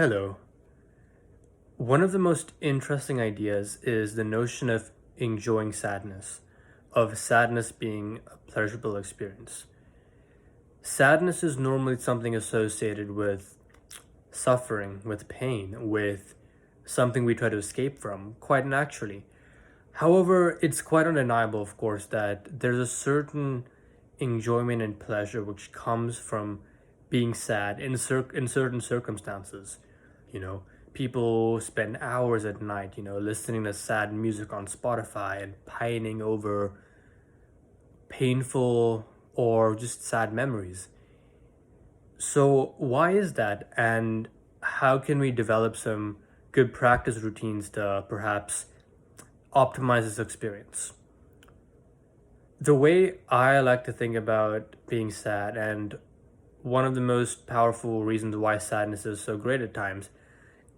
Hello. One of the most interesting ideas is the notion of enjoying sadness, of sadness being a pleasurable experience. Sadness is normally something associated with suffering, with pain, with something we try to escape from, quite naturally. However, it's quite undeniable, of course, that there's a certain enjoyment and pleasure which comes from being sad in certain circumstances. You know, people spend hours at night, listening to sad music on Spotify and pining over painful or just sad memories. So, why is that? And how can we develop some good practice routines to perhaps optimize this experience? The way I like to think about being sad, and one of the most powerful reasons why sadness is so great at times,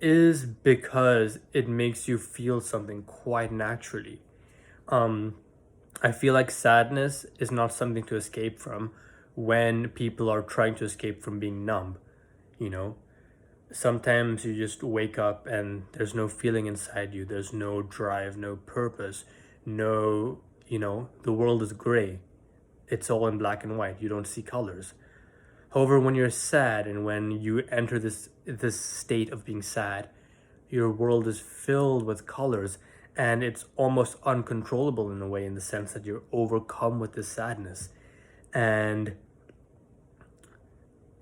is because it makes you feel something quite naturally. Um, I feel like sadness is not something to escape from when people are trying to escape from being numb, you know? Sometimes you just wake up and there's no feeling inside you, there's no drive, no purpose, no, the world is gray. It's all in black and white. You don't see colors. However, when you're sad and when you enter this state of being sad, your world is filled with colors and it's almost uncontrollable in a way, in the sense that you're overcome with this sadness. And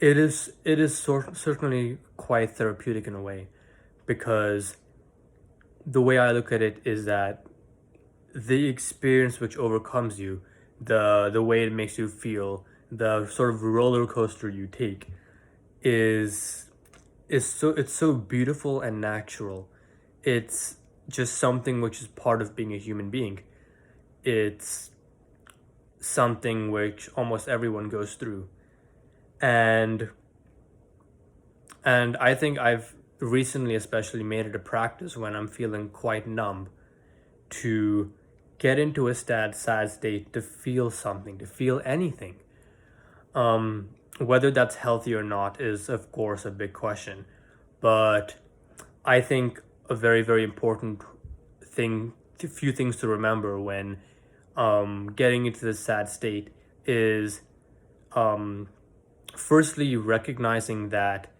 it is certainly quite therapeutic in a way, because the way I look at it is that the experience which overcomes you, the way it makes you feel, the sort of roller coaster you take, is it's so beautiful and natural. It's just something which is part of being a human being. It's something which almost everyone goes through. And I think I've recently especially made it a practice when I'm feeling quite numb to get into a sad state, to feel something, to feel anything. Whether that's healthy or not is, of course, a big question. But I think a very, very important few things to remember when getting into this sad state is, um, firstly, recognizing that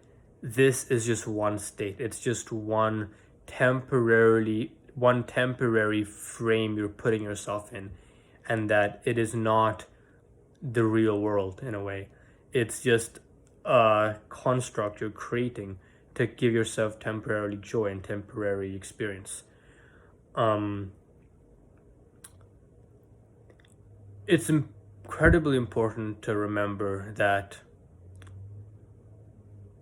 this is just one state. It's just one temporary frame you're putting yourself in, and that it is not the real world in a way. It's just a construct you're creating to give yourself temporarily joy and temporary experience. Um, it's incredibly important to remember that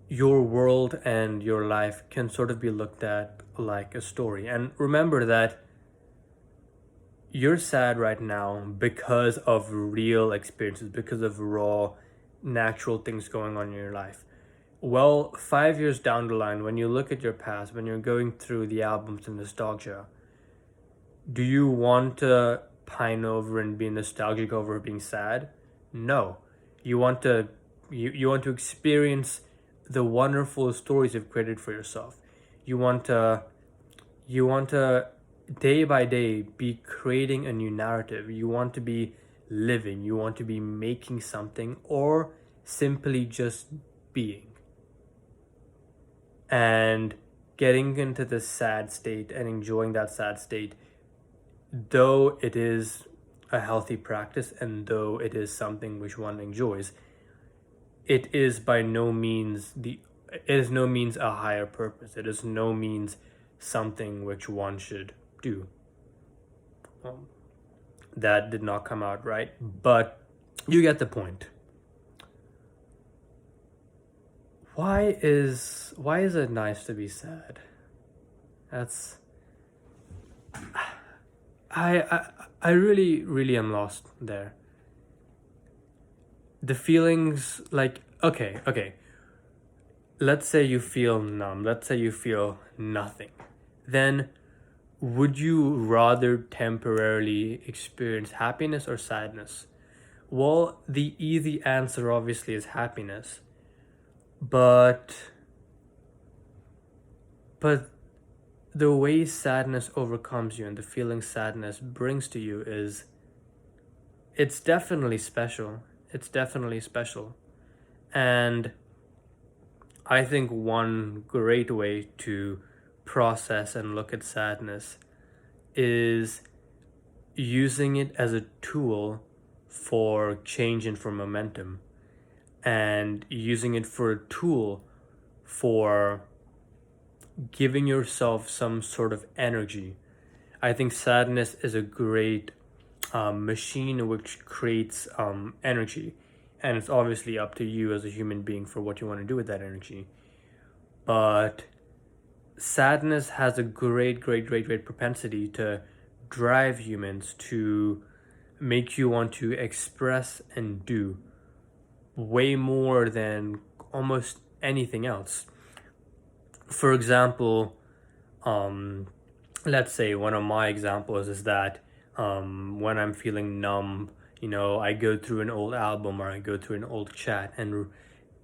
your world and your life can sort of be looked at like a story. And remember that you're sad right now because of real experiences, because of raw, natural things going on in your life. Well, 5 years down the line, when you look at your past, when you're going through the albums of nostalgia, do you want to pine over and be nostalgic over being sad? No. You want to you want to experience the wonderful stories you've created for yourself. You want to you want to day by day be creating a new narrative. You want to be living, you want to be making something, or simply just being. And getting into this sad state and enjoying that sad state, though it is a healthy practice and though it is something which one enjoys, it is by no means it is no means a higher purpose. It is no means something which one should do. Um, that did not come out right, but you get the point. Why is it nice to be sad? That's I really, really am lost there. The feelings, like, okay, let's say you feel numb, let's say you feel nothing. Then would you rather temporarily experience happiness or sadness? Well, the easy answer obviously is happiness. But But the way sadness overcomes you and the feeling sadness brings to you is it's definitely special. It's definitely special. And I think one great way to process and look at sadness is using it as a tool for change and for momentum, and using it for a tool for giving yourself some sort of energy. I think sadness is a great machine which creates energy, and it's obviously up to you as a human being for what you want to do with that energy. But sadness has a great propensity to drive humans to make you want to express and do way more than almost anything else. For example, um, let's say one of my examples is that when I'm feeling numb, I go through an old album or I go through an old chat and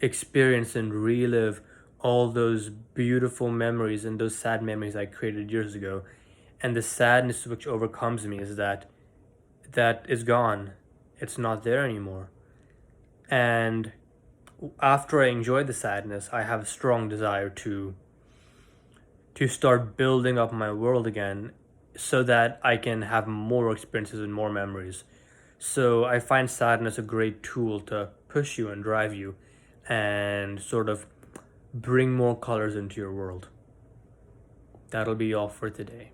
experience and relive all those beautiful memories and those sad memories I created years ago. And the sadness which overcomes me is that is gone. It's not there anymore. And after I enjoy the sadness, I have a strong desire to start building up my world again so that I can have more experiences and more memories. So I find sadness a great tool to push you and drive you and sort of bring more colors into your world. That'll be all for today.